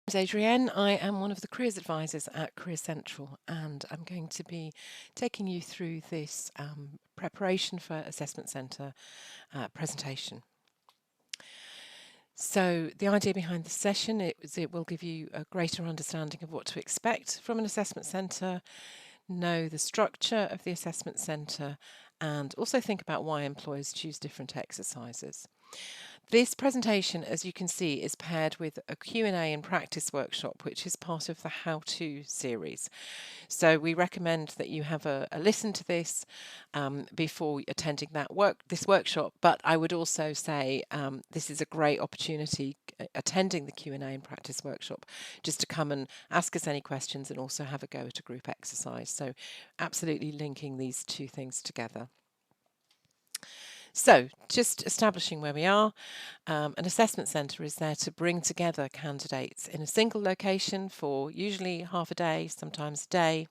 My name's Adrienne. I am one of the careers advisors at CareerCentral, and I'm going to be taking you through this preparation for assessment centre presentation. So the idea behind this session is it will give you a greater understanding of what to expect from an assessment centre, know the structure of the assessment centre, and also think about why employers choose different exercises. This presentation, as you can see, is paired with a Q&A and practice workshop, which is part of the how-to series. So we recommend that you have a listen to this before attending this workshop. But I would also say this is a great opportunity, attending the Q&A and practice workshop, just to come and ask us any questions and also have a go at a group exercise. So absolutely linking these two things together. So, just establishing where we are, an assessment centre is there to bring together candidates in a single location for usually half a day, sometimes a day.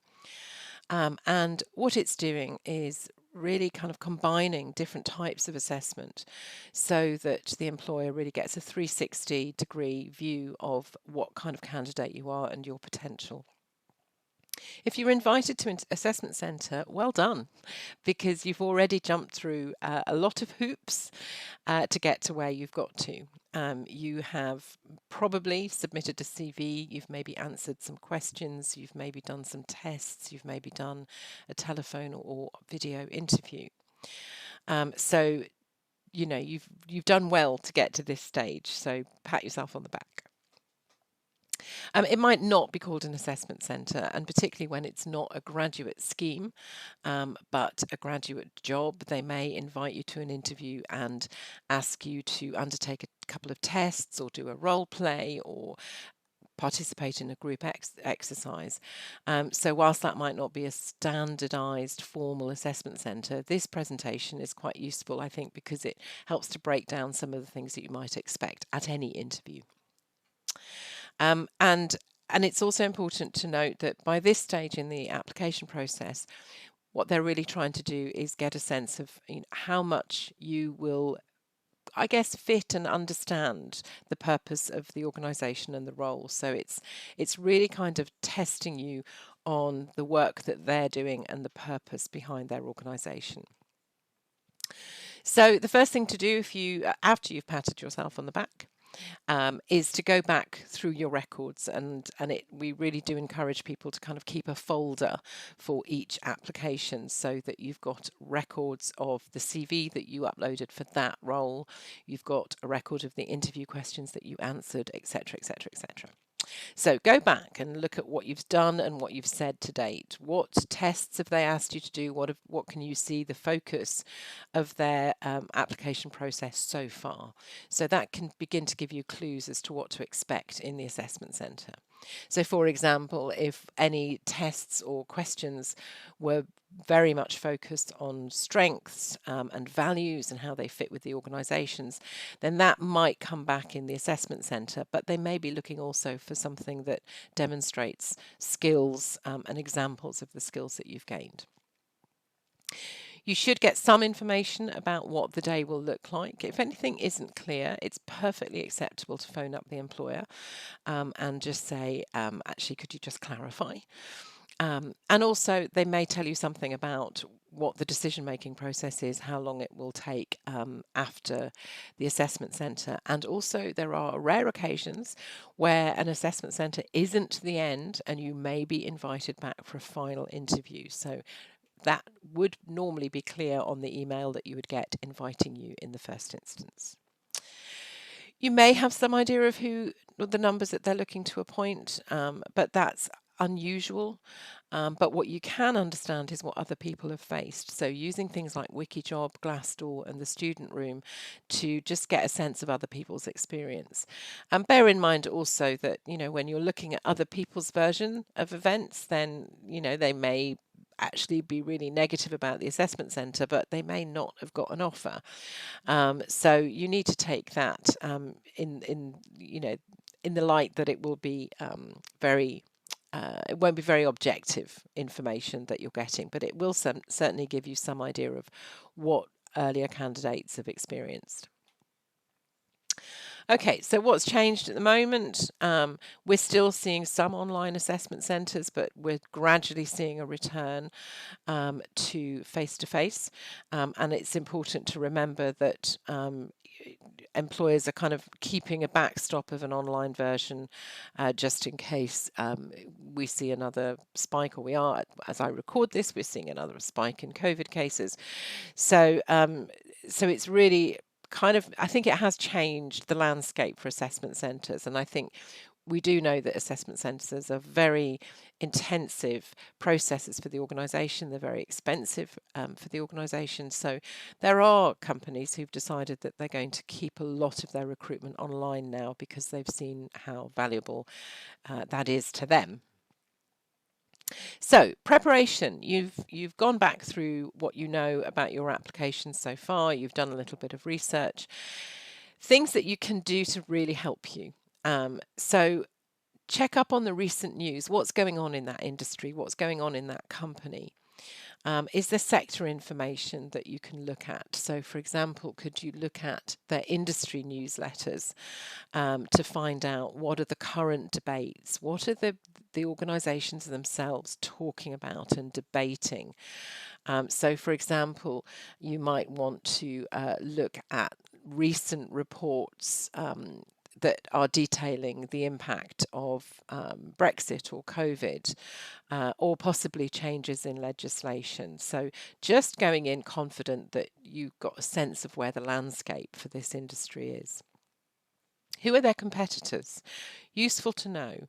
And what it's doing is really kind of combining different types of assessment so that the employer really gets a 360-degree view of what kind of candidate you are and your potential. If you're invited to an assessment centre, well done, because you've already jumped through a lot of hoops to get to where you've got to. You have probably submitted a CV, you've maybe answered some questions, you've maybe done some tests, you've maybe done a telephone or video interview. So, you know, you've done well to get to this stage, so pat yourself on the back. It might not be called an assessment centre, and particularly when it's not a graduate scheme, but a graduate job, they may invite you to an interview and ask you to undertake a couple of tests or do a role play or participate in a group exercise. So whilst that might not be a standardised formal assessment centre, this presentation is quite useful, I think, because it helps to break down some of the things that you might expect at any interview. And it's also important to note that by this stage in the application process, what they're really trying to do is get a sense of how much you will, I guess, fit and understand the purpose of the organisation and the role. So it's really kind of testing you on the work that they're doing and the purpose behind their organisation. So the first thing to do after you've patted yourself on the back, is to go back through your records, and we really do encourage people to kind of keep a folder for each application so that you've got records of the CV that you uploaded for that role, you've got a record of the interview questions that you answered, etc., etc., etc. So go back and look at what you've done and what you've said to date. What tests have they asked you to do? What can you see the focus of their application process so far? So that can begin to give you clues as to what to expect in the assessment centre. So, for example, if any tests or questions were very much focused on strengths and values and how they fit with the organisations, then that might come back in the assessment centre, but they may be looking also for something that demonstrates skills and examples of the skills that you've gained. You should get some information about what the day will look like. If anything isn't clear, it's perfectly acceptable to phone up the employer and just say, actually, could you just clarify? And also, they may tell you something about what the decision-making process is, how long it will take after the assessment centre. And also, there are rare occasions where an assessment centre isn't the end and you may be invited back for a final interview. So that would normally be clear on the email that you would get inviting you in the first instance. You may have some idea of the numbers that they're looking to appoint, but that's unusual. But what you can understand is what other people have faced. So using things like Wikijob, Glassdoor and the Student Room to just get a sense of other people's experience. And bear in mind also that, when you're looking at other people's version of events, then, they may actually be really negative about the assessment centre, but they may not have got an offer. So you need to take that in the light that it will be it won't be very objective information that you're getting, but it will certainly give you some idea of what earlier candidates have experienced. Okay, so what's changed at the moment? We're still seeing some online assessment centres, but we're gradually seeing a return to face to face. And it's important to remember that employers are kind of keeping a backstop of an online version just in case we see another spike, or we are, as I record this, we're seeing another spike in COVID cases. So, so it's really kind of, I think it has changed the landscape for assessment centres. And I think we do know that assessment centres are very intensive processes for the organisation. They're very expensive for the organisation. So there are companies who've decided that they're going to keep a lot of their recruitment online now because they've seen how valuable that is to them. So preparation, you've gone back through what you know about your application so far. You've done a little bit of research. Things that you can do to really help you. So check up on the recent news. What's going on in that industry? What's going on in that company? Is there sector information that you can look at? So, for example, could you look at their industry newsletters to find out what are the current debates? What are the organisations themselves talking about and debating? So, for example, you might want to look at recent reports that are detailing the impact of Brexit or COVID, or possibly changes in legislation. So just going in confident that you've got a sense of where the landscape for this industry is. Who are their competitors? Useful to know.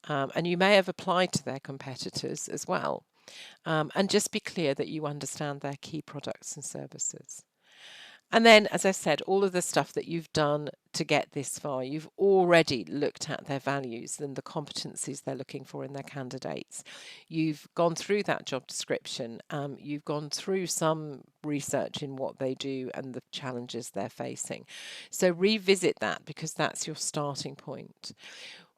And you may have applied to their competitors as well. And just be clear that you understand their key products and services. And then, as I said, all of the stuff that you've done to get this far, you've already looked at their values and the competencies they're looking for in their candidates. You've gone through that job description. You've gone through some research in what they do and the challenges they're facing. So revisit that because that's your starting point.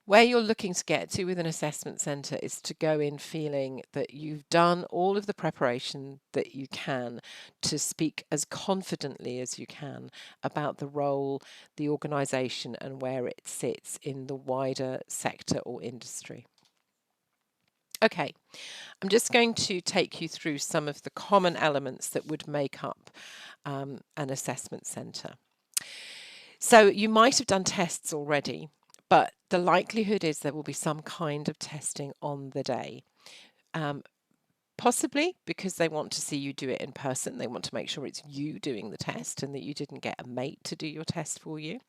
Where you're looking to get to with an assessment centre is to go in feeling that you've done all of the preparation that you can to speak as confidently as you can about the role, the organisation, and where it sits in the wider sector or industry. Okay, I'm just going to take you through some of the common elements that would make up an assessment centre. So you might have done tests already, but the likelihood is there will be some kind of testing on the day. Possibly because they want to see you do it in person. They want to make sure it's you doing the test and that you didn't get a mate to do your test for you.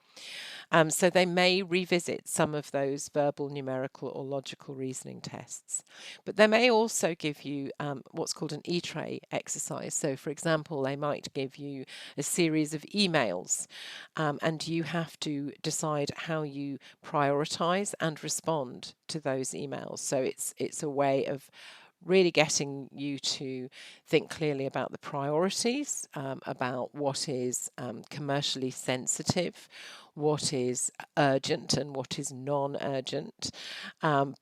So they may revisit some of those verbal, numerical, or logical reasoning tests. But they may also give you what's called an E-tray exercise. So, for example, they might give you a series of emails, and you have to decide how you prioritize and respond to those emails. So it's a way of really getting you to think clearly about the priorities, about what is commercially sensitive, what is urgent and what is non-urgent,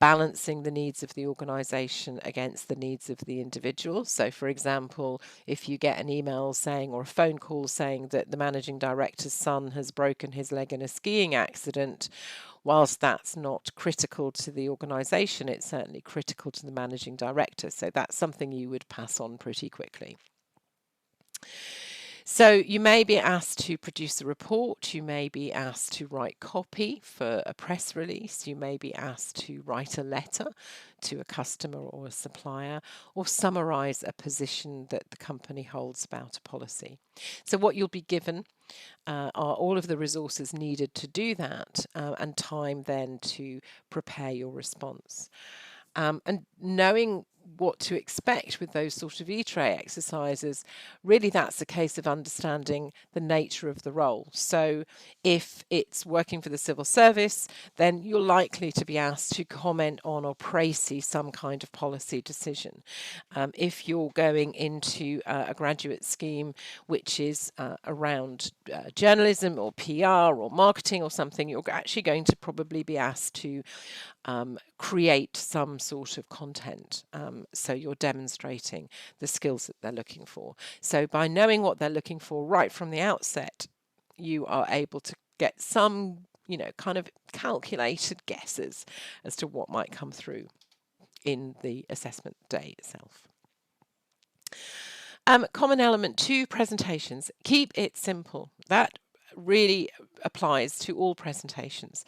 balancing the needs of the organisation against the needs of the individual. So, for example, if you get an email saying or a phone call saying that the managing director's son has broken his leg in a skiing accident, whilst that's not critical to the organisation, it's certainly critical to the managing director. So that's something you would pass on pretty quickly. So you may be asked to produce a report, you may be asked to write copy for a press release, you may be asked to write a letter to a customer or a supplier, or summarise a position that the company holds about a policy. So what you'll be given are all of the resources needed to do that, and time then to prepare your response. And knowing what to expect with those sort of E-tray exercises, really that's a case of understanding the nature of the role. So if it's working for the civil service, then you're likely to be asked to comment on or précis some kind of policy decision. If you're going into a graduate scheme which is around journalism or PR or marketing or something, you're actually going to probably be asked to create some sort of content. So you're demonstrating the skills that they're looking for. So by knowing what they're looking for right from the outset, you are able to get some kind of calculated guesses as to what might come through in the assessment day itself. Common element 2, presentations. Keep it simple. That really applies to all presentations.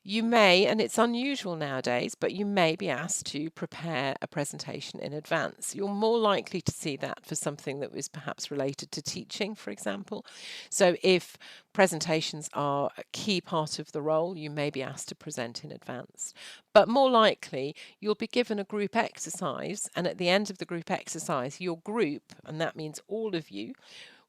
You may, and it's unusual nowadays, but you may be asked to prepare a presentation in advance. You're more likely to see that for something that was perhaps related to teaching, for example. So if presentations are a key part of the role, you may be asked to present in advance. But more likely, you'll be given a group exercise, and at the end of the group exercise, your group, and that means all of you,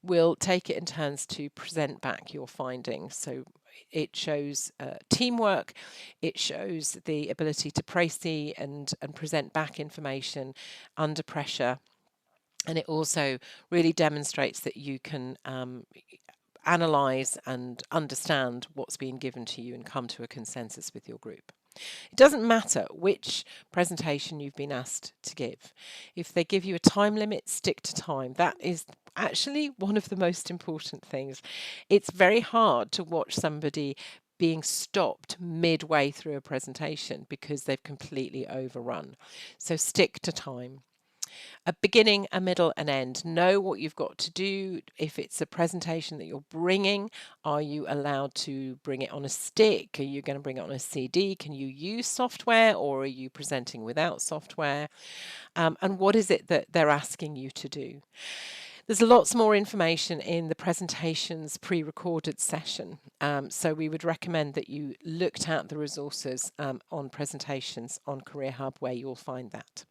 will take it in turns to present back your findings. So it shows teamwork, it shows the ability to précis and present back information under pressure, and it also really demonstrates that you can analyse and understand what's being given to you and come to a consensus with your group. It doesn't matter which presentation you've been asked to give. If they give you a time limit, stick to time. That is actually one of the most important things. It's very hard to watch somebody being stopped midway through a presentation because they've completely overrun. So stick to time. A beginning, a middle, an end. Know what you've got to do. If it's a presentation that you're bringing, are you allowed to bring it on a stick? Are you going to bring it on a CD? Can you use software, or are you presenting without software? And what is it that they're asking you to do? There's lots more information in the presentations pre-recorded session. So we would recommend that you looked at the resources on presentations on Career Hub, where you'll find that.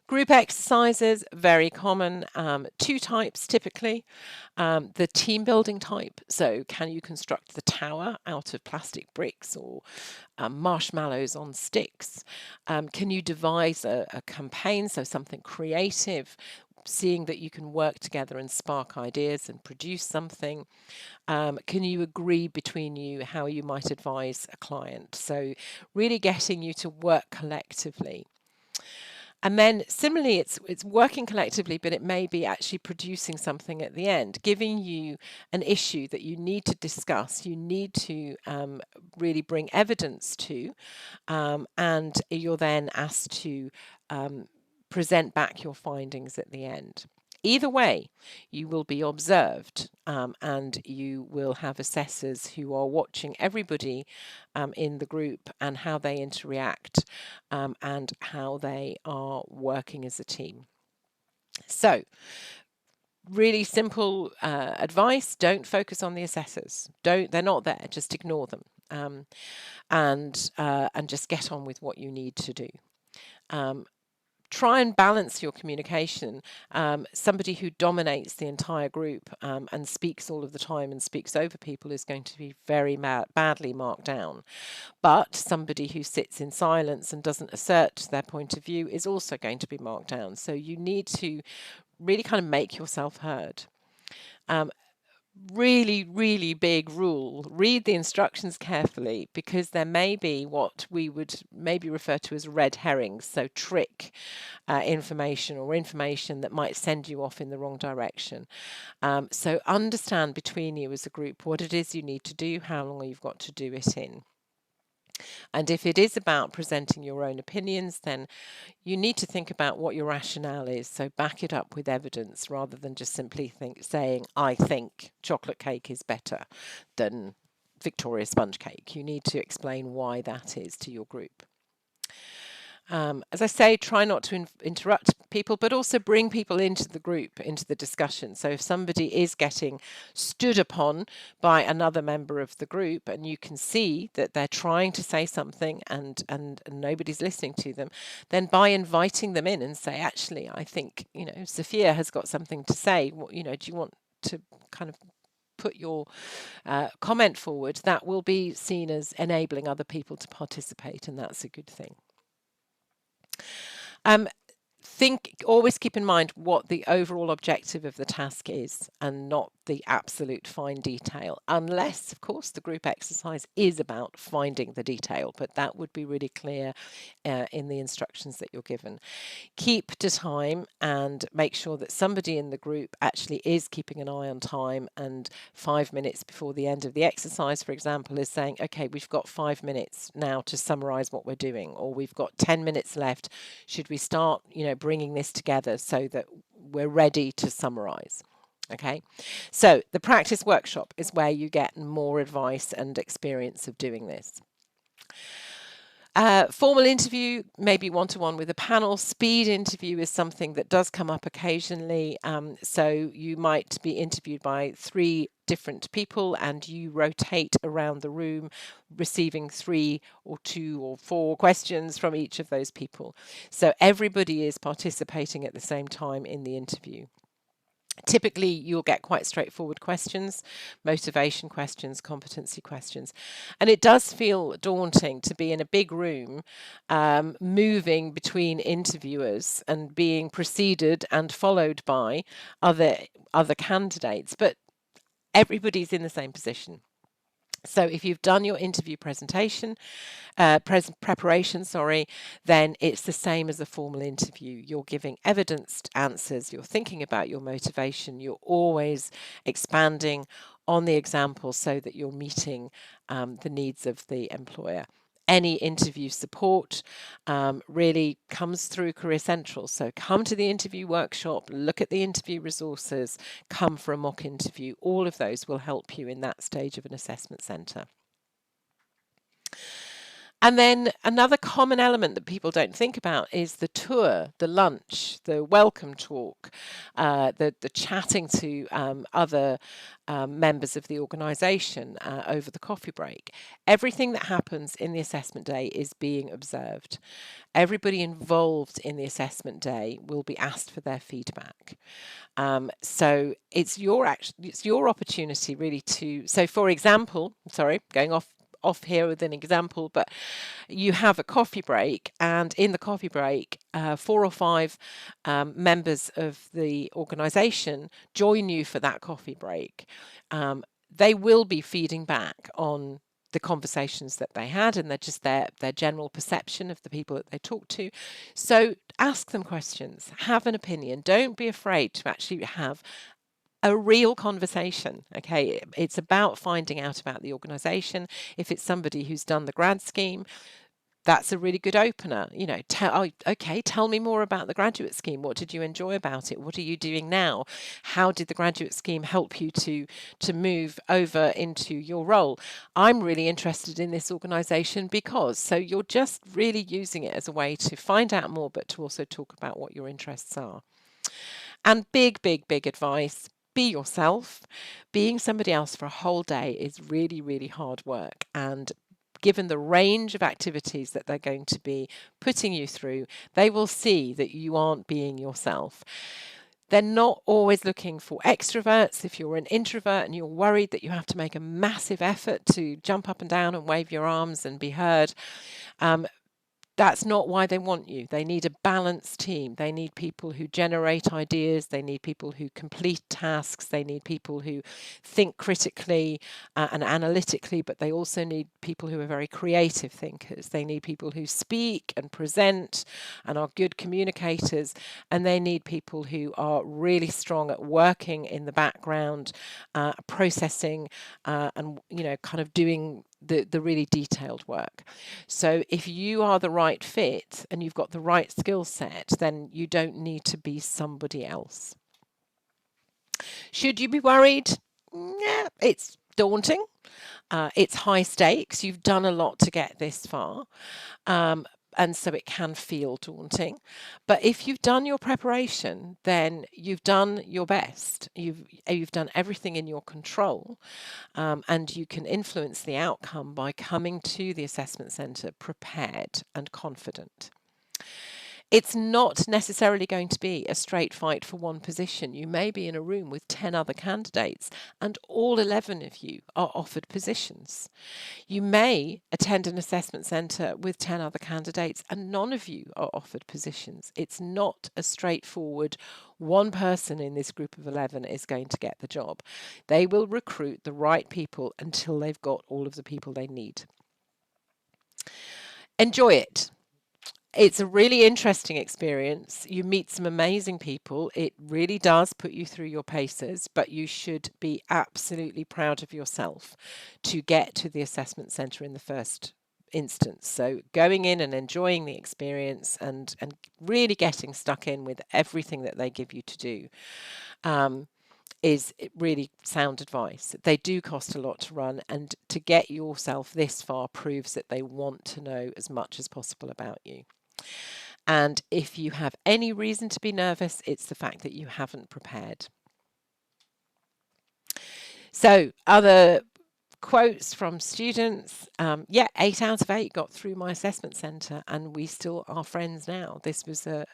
Group exercises, very common, 2 types typically. The team building type, so can you construct the tower out of plastic bricks or marshmallows on sticks? Can you devise a campaign, so something creative, seeing that you can work together and spark ideas and produce something? Can you agree between you how you might advise a client? So really getting you to work collectively. And then similarly, it's working collectively, but it may be actually producing something at the end, giving you an issue that you need to discuss, you need to really bring evidence to, and you're then asked to present back your findings at the end. Either way, you will be observed, and you will have assessors who are watching everybody in the group and how they interact and how they are working as a team. So, really simple advice: don't focus on the assessors. They're not there. Just ignore them, and just get on with what you need to do. Try and balance your communication. Somebody who dominates the entire group and speaks all of the time and speaks over people is going to be very badly marked down. But somebody who sits in silence and doesn't assert their point of view is also going to be marked down. So you need to really kind of make yourself heard. Really, really big rule: read the instructions carefully, because there may be what we would maybe refer to as red herrings, so trick information or information that might send you off in the wrong direction. So understand between you as a group what it is you need to do, how long you've got to do it in. And if it is about presenting your own opinions, then you need to think about what your rationale is. So back it up with evidence rather than just simply saying, I think chocolate cake is better than Victoria sponge cake. You need to explain why that is to your group. As I say, try not to interrupt people, but also bring people into the group, into the discussion. So if somebody is getting stood upon by another member of the group and you can see that they're trying to say something and nobody's listening to them, then by inviting them in and say, actually, I think, Sophia has got something to say. Do you want to kind of put your comment forward? That will be seen as enabling other people to participate, and that's a good thing. Always keep in mind what the overall objective of the task is, and not the absolute fine detail, unless, of course, the group exercise is about finding the detail, but that would be really clear in the instructions that you're given. Keep to time and make sure that somebody in the group actually is keeping an eye on time, and 5 minutes before the end of the exercise, for example, is saying, okay, we've got 5 minutes now to summarize what we're doing, or we've got 10 minutes left. Should we start, bringing this together so that we're ready to summarize? Okay, so the practice workshop is where you get more advice and experience of doing this. Formal interview, maybe one-to-one with a panel. Speed interview is something that does come up occasionally. So you might be interviewed by 3 different people and you rotate around the room, receiving 3 or 2 or 4 questions from each of those people. So everybody is participating at the same time in the interview. Typically, you'll get quite straightforward questions, motivation questions, competency questions. And it does feel daunting to be in a big room, moving between interviewers and being preceded and followed by other candidates. But everybody's in the same position. So if you've done your interview preparation, then it's the same as a formal interview. You're giving evidenced answers, you're thinking about your motivation, you're always expanding on the example so that you're meeting the needs of the employer. Any interview support really comes through CareerCentral. So come to the interview workshop, look at the interview resources, come for a mock interview. All of those will help you in that stage of an assessment centre. And then another common element that people don't think about is the tour, the lunch, the welcome talk, the chatting to other members of the organisation over the coffee break. Everything that happens in the assessment day is being observed. Everybody involved in the assessment day will be asked for their feedback. So it's your opportunity really to. So, for example, going off here with an example, but you have a coffee break, and in the coffee break, 4 or 5 members of the organisation join you for that coffee break. They will be feeding back on the conversations that they had, and they're just their general perception of the people that they talk to. So ask them questions, have an opinion. Don't be afraid to actually have a real conversation. Okay, it's about finding out about the organisation. If it's somebody who's done the grad scheme, that's a really good opener. Tell me more about the graduate scheme. What did you enjoy about it? What are you doing now? How did the graduate scheme help you to move over into your role? I'm really interested in this organisation because. So you're just really using it as a way to find out more, but to also talk about what your interests are. And big advice. Be yourself. Being somebody else for a whole day is really, really hard work. And given the range of activities that they're going to be putting you through, they will see that you aren't being yourself. They're not always looking for extroverts. If you're an introvert and you're worried that you have to make a massive effort to jump up and down and wave your arms and be heard, that's not why they want you. They need a balanced team. They need people who generate ideas. They need people who complete tasks. They need people who think critically and analytically, but they also need people who are very creative thinkers. They need people who speak and present and are good communicators. And they need people who are really strong at working in the background, processing and, kind of doing the really detailed work. So if you are the right fit and you've got the right skill set, then you don't need to be somebody else. Should you be worried? Yeah, it's daunting. It's high stakes. You've done a lot to get this far. And so it can feel daunting. But if you've done your preparation, then you've done your best. You've done everything in your control, and you can influence the outcome by coming to the assessment centre prepared and confident. It's not necessarily going to be a straight fight for one position. You may be in a room with 10 other candidates and all 11 of you are offered positions. You may attend an assessment centre with 10 other candidates and none of you are offered positions. It's not a straightforward one person in this group of 11 is going to get the job. They will recruit the right people until they've got all of the people they need. Enjoy it. It's a really interesting experience. You meet some amazing people. It really does put you through your paces, but you should be absolutely proud of yourself to get to the assessment centre in the first instance. So going in and enjoying the experience and really getting stuck in with everything that they give you to do is really sound advice. They do cost a lot to run, and to get yourself this far proves that they want to know as much as possible about you. And if you have any reason to be nervous, it's the fact that you haven't prepared. So other quotes from students, 8 out of 8 got through my assessment centre and we still are friends now. This was a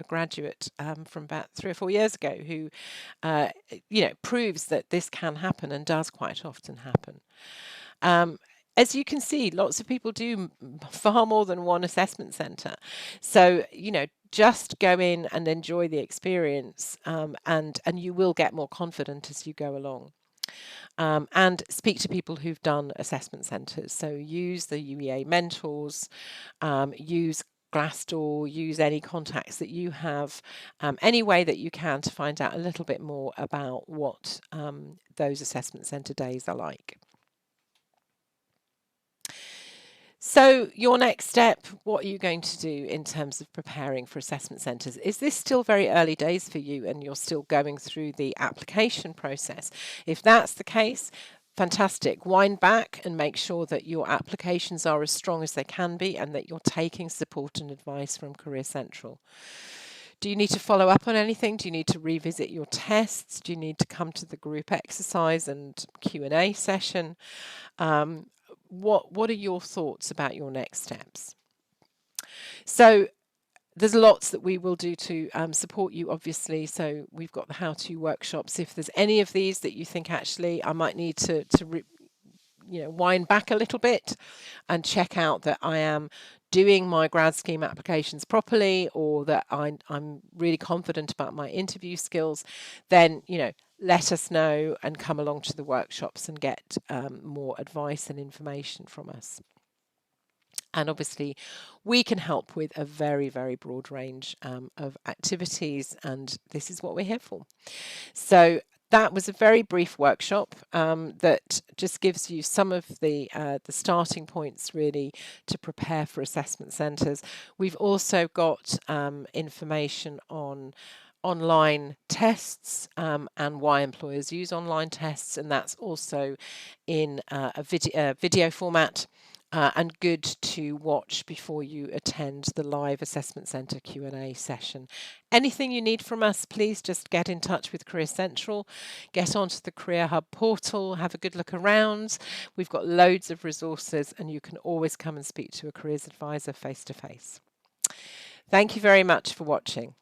graduate from about 3 or 4 years ago who, proves that this can happen and does quite often happen. As you can see, lots of people do far more than one assessment centre. So, just go in and enjoy the experience, and you will get more confident as you go along. And speak to people who've done assessment centres. So use the UEA mentors, use Glassdoor, use any contacts that you have, any way that you can to find out a little bit more about what those assessment centre days are like. So your next step, what are you going to do in terms of preparing for assessment centres? Is this still very early days for you and you're still going through the application process? If that's the case, fantastic. Wind back and make sure that your applications are as strong as they can be and that you're taking support and advice from CareerCentral. Do you need to follow up on anything? Do you need to revisit your tests? Do you need to come to the group exercise and Q&A session? What are your thoughts about your next steps? So there's lots that we will do to support you, obviously. So we've got the how-to workshops. If there's any of these that you think actually I might need to wind back a little bit and check out that I am doing my grad scheme applications properly, or that I'm really confident about my interview skills, then let us know and come along to the workshops and get more advice and information from us. And obviously, we can help with a very, very broad range of activities, and this is what we're here for. So that was a very brief workshop that just gives you some of the starting points really to prepare for assessment centres. We've also got information on online tests and why employers use online tests, and that's also in a video format. And good to watch before you attend the live assessment centre Q&A session. Anything you need from us, please just get in touch with CareerCentral, get onto the Career Hub portal, have a good look around. We've got loads of resources and you can always come and speak to a careers advisor face to face. Thank you very much for watching.